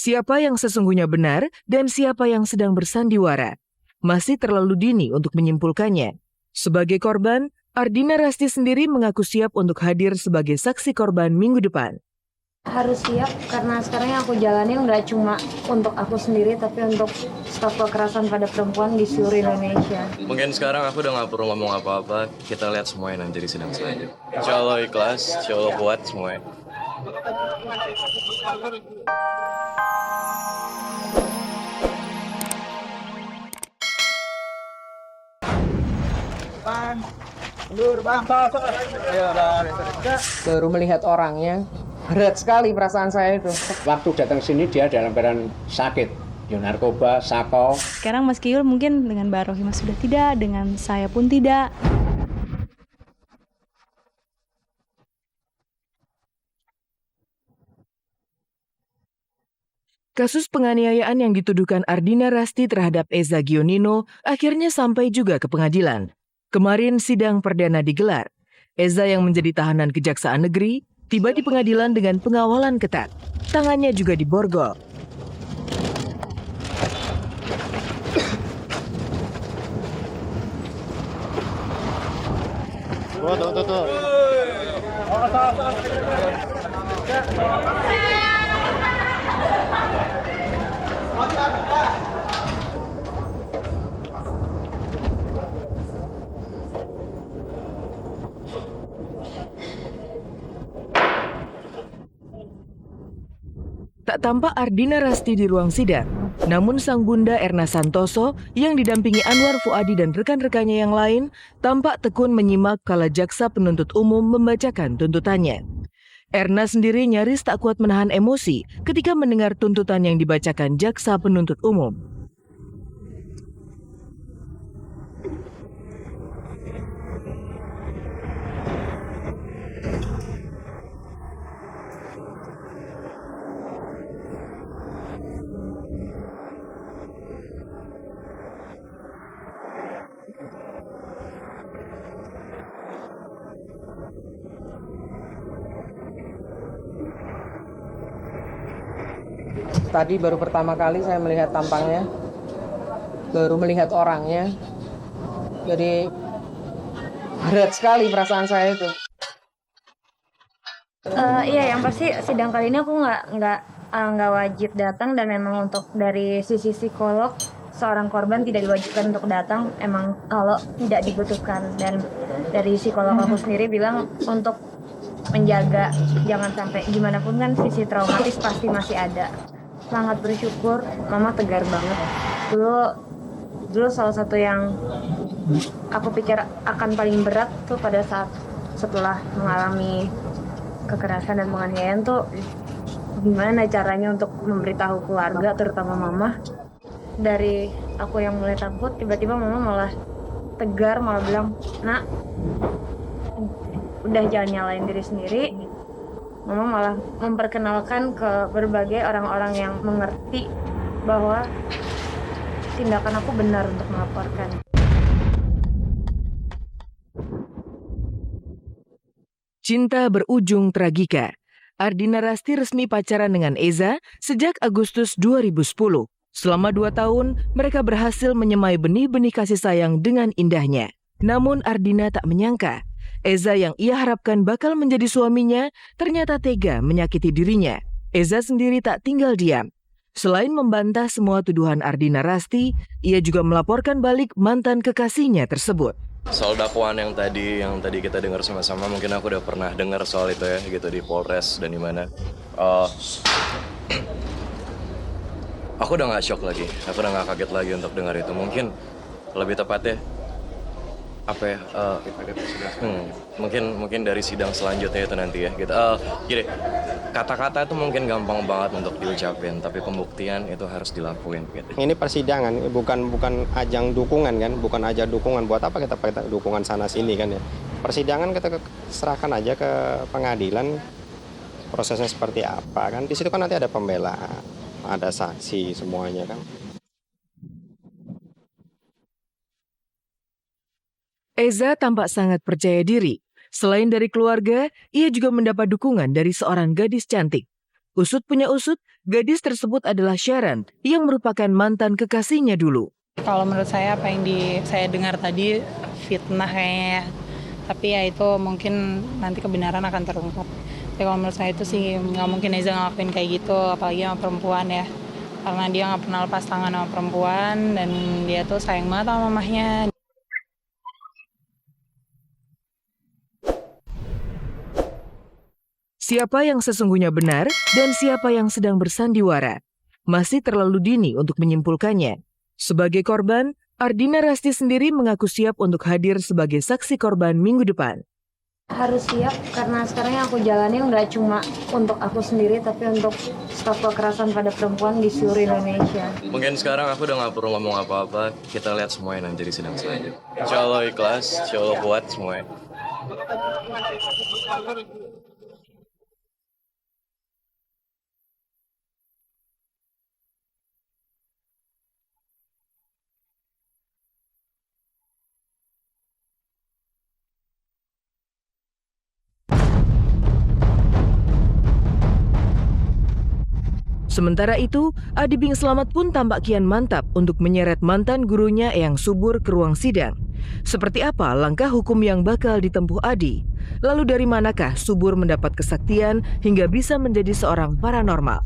Siapa yang sesungguhnya benar dan siapa yang sedang bersandiwara? Masih terlalu dini untuk menyimpulkannya. Sebagai korban, Ardina Rasti sendiri mengaku siap untuk hadir sebagai saksi korban minggu depan. Harus siap karena sekarang yang aku jalanin nggak cuma untuk aku sendiri tapi untuk stop kekerasan pada perempuan di seluruh Indonesia. Mungkin sekarang aku udah nggak perlu ngomong apa-apa, kita lihat semuanya nanti di sidang selanjutnya. Insya Allah ikhlas, insya Allah kuat semuanya. Baru melihat orangnya, berat sekali perasaan saya itu. Waktu datang sini dia dalam keadaan sakit, narkoba, sako. Sekarang Mas Kiul mungkin dengan Mbak Rohimah sudah tidak, dengan saya pun tidak. Kasus penganiayaan yang dituduhkan Ardina Rasti terhadap Eza Gionino akhirnya sampai juga ke pengadilan. Kemarin sidang perdana digelar. Eza yang menjadi tahanan Kejaksaan Negeri tiba di pengadilan dengan pengawalan ketat. Tangannya juga diborgol. Tuh. Tak tampak Ardina Rasti di ruang sidang. Namun sang bunda Erna Santoso yang didampingi Anwar Fuadi dan rekan-rekannya yang lain tampak tekun menyimak kala jaksa penuntut umum membacakan tuntutannya. Erna sendiri nyaris tak kuat menahan emosi ketika mendengar tuntutan yang dibacakan jaksa penuntut umum. Tadi baru pertama kali saya melihat tampangnya, baru melihat orangnya. Jadi berat sekali perasaan saya itu. Iya, yang pasti sidang kali ini aku nggak wajib datang dan memang untuk dari sisi psikolog seorang korban tidak diwajibkan untuk datang emang kalau tidak dibutuhkan, dan dari psikolog aku sendiri bilang untuk menjaga jangan sampai gimana pun kan sisi traumatis pasti masih ada. Sangat bersyukur, mama tegar banget. Dulu salah satu yang aku pikir akan paling berat tuh pada saat setelah mengalami kekerasan dan penganiayaan tuh gimana caranya untuk memberitahu keluarga terutama mama. Dari aku yang mulai takut, tiba-tiba mama malah tegar, malah bilang, "Nak, udah jangan nyalain diri sendiri." Mama malah memperkenalkan ke berbagai orang-orang yang mengerti bahwa tindakan aku benar untuk melaporkan. Cinta berujung tragika. Ardina Rasti resmi pacaran dengan Eza sejak Agustus 2010. Selama 2 tahun, mereka berhasil menyemai benih-benih kasih sayang dengan indahnya. Namun Ardina tak menyangka, Eza yang ia harapkan bakal menjadi suaminya ternyata tega menyakiti dirinya. Eza sendiri tak tinggal diam. Selain membantah semua tuduhan Ardina Rasti, ia juga melaporkan balik mantan kekasihnya tersebut. Soal dakwaan yang tadi kita dengar sama-sama, mungkin aku udah pernah dengar soal itu ya, gitu di Polres dan di mana. Aku udah nggak shock lagi, aku udah nggak kaget lagi untuk dengar itu. Mungkin lebih tepatnya mungkin dari sidang selanjutnya itu nanti ya gitu. Jadi kata-kata itu mungkin gampang banget untuk diucapin, tapi pembuktian itu harus dilakuin gitu. Ini persidangan bukan ajang dukungan kan, bukan ajang dukungan. Buat apa kita pakai dukungan sana sini kan ya. Persidangan kita serahkan aja ke pengadilan, prosesnya seperti apa kan. Di situ kan nanti ada pembelaan, ada saksi semuanya kan. Eza tampak sangat percaya diri. Selain dari keluarga, ia juga mendapat dukungan dari seorang gadis cantik. Usut punya usut, Gadis tersebut adalah Sharon yang merupakan mantan kekasihnya dulu. Kalau menurut saya apa yang saya dengar tadi fitnah kayaknya. Tapi ya itu mungkin nanti kebenaran akan terungkap. Tapi kalau menurut saya itu sih nggak mungkin Eza ngelakuin kayak gitu, apalagi sama perempuan ya. Karena dia nggak pernah lepas tangan sama perempuan dan dia tuh sayang banget sama mamahnya. Siapa yang sesungguhnya benar dan siapa yang sedang bersandiwara? Masih terlalu dini untuk menyimpulkannya. Sebagai korban, Ardina Rasti sendiri mengaku siap untuk hadir sebagai saksi korban minggu depan. Harus siap karena sekarang yang aku jalani nggak cuma untuk aku sendiri tapi untuk stop kekerasan pada perempuan di seluruh Indonesia. Mungkin sekarang aku udah nggak perlu ngomong apa-apa. Kita lihat semuanya nanti di sidang selanjutnya. Insya Allah ikhlas, insya Allah kuat semuanya. Sementara itu, Adi Bing Slamet pun tampak kian mantap untuk menyeret mantan gurunya Eyang Subur ke ruang sidang. Seperti apa langkah hukum yang bakal ditempuh Adi? Lalu dari manakah Subur mendapat kesaktian hingga bisa menjadi seorang paranormal?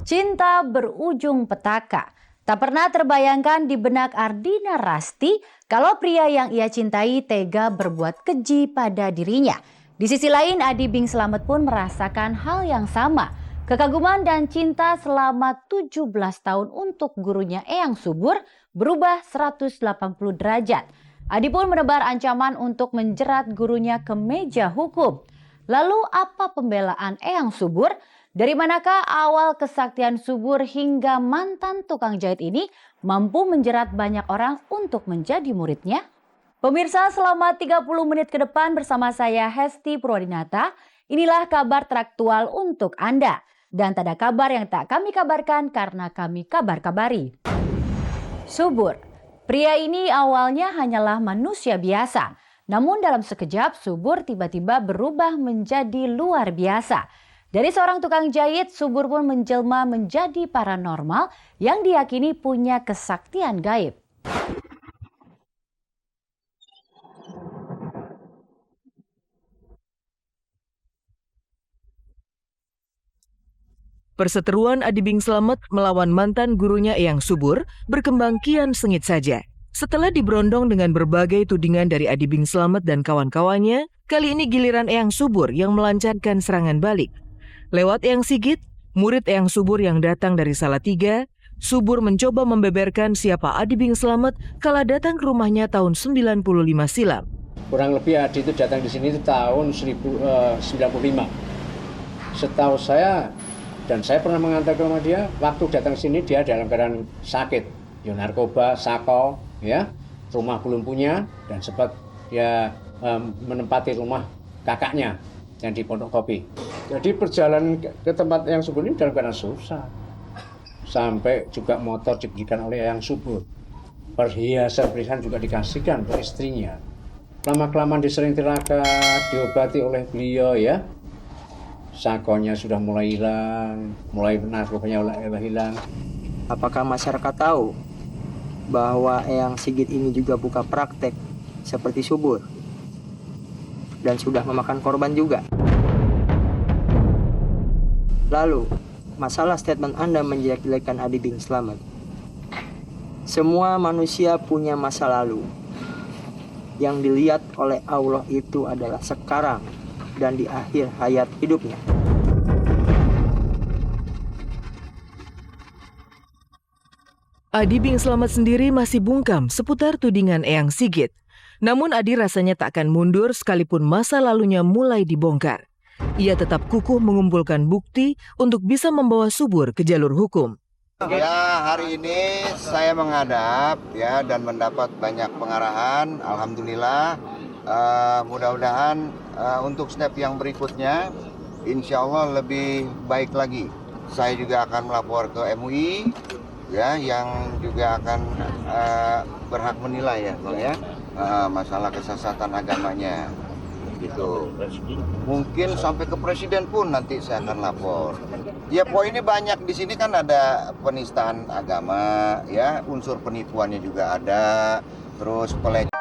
Cinta berujung petaka. Tak pernah terbayangkan di benak Ardina Rasti kalau pria yang ia cintai tega berbuat keji pada dirinya. Di sisi lain, Adi Bing Slamet pun merasakan hal yang sama. Kekaguman dan cinta selama 17 tahun untuk gurunya Eyang Subur berubah 180 derajat. Adi pun menebar ancaman untuk menjerat gurunya ke meja hukum. Lalu apa pembelaan Eyang Subur? Dari manakah awal kesaktian Subur hingga mantan tukang jahit ini mampu menjerat banyak orang untuk menjadi muridnya? Pemirsa, selama 30 menit ke depan bersama saya Hesti Purwadinata, inilah kabar teraktual untuk Anda. Dan tak ada kabar yang tak kami kabarkan karena kami kabar-kabari. Subur, pria ini awalnya hanyalah manusia biasa. Namun dalam sekejap Subur tiba-tiba berubah menjadi luar biasa. Dari seorang tukang jahit, Subur pun menjelma menjadi paranormal yang diyakini punya kesaktian gaib. Perseteruan Adi Bing Slamet melawan mantan gurunya Eyang Subur berkembang kian sengit saja. Setelah diberondong dengan berbagai tudingan dari Adi Bing Slamet dan kawan-kawannya, kali ini giliran Eyang Subur yang melancarkan serangan balik. Lewat Eyang Sigit, murid Eyang Subur yang datang dari Salatiga, Subur mencoba membeberkan siapa Adi Bing Slamet kala datang ke rumahnya tahun 95 silam. Kurang lebih Adi itu datang di sini itu tahun 95. Setahu saya, dan saya pernah mengantar ke rumah dia, waktu datang sini dia dalam keadaan sakit, ya narkoba, sako, ya, rumah belum punya, dan sempat dia menempati rumah kakaknya yang di Pondok Kopi. Jadi perjalanan ke tempat Eyang Subur ini dalam keadaan susah. Sampai juga motor diberikan oleh Eyang Subur. Perhiasan juga dikasihkan untuk istrinya. Lama-kelamaan disering tirakat, diobati oleh beliau ya. Sakonya sudah mulai hilang, mulai narkobanya mulai hilang. Apakah masyarakat tahu bahwa Eyang Sigit ini juga buka praktek seperti Subur dan sudah memakan korban juga? Lalu, masalah statement Anda menjelek-jelekan Adi Bing Slamet. Semua manusia punya masa lalu. Yang dilihat oleh Allah itu adalah sekarang dan di akhir hayat hidupnya. Adi Bing Slamet sendiri masih bungkam seputar tudingan Eyang Sigit. Namun Adi rasanya tak akan mundur sekalipun masa lalunya mulai dibongkar. Ia tetap kukuh mengumpulkan bukti untuk bisa membawa Subur ke jalur hukum. Ya, hari ini saya menghadap ya dan mendapat banyak pengarahan. Alhamdulillah. Mudah-mudahan untuk step yang berikutnya insya Allah lebih baik lagi. Saya juga akan melapor ke MUI ya, yang juga akan berhak menilai ya, masalah kesesatan agamanya. gitu. Mungkin sampai ke presiden pun nanti saya akan lapor. Ya poinnya banyak di sini kan, ada penistaan agama, ya unsur penipuannya juga ada, terus pelecehan.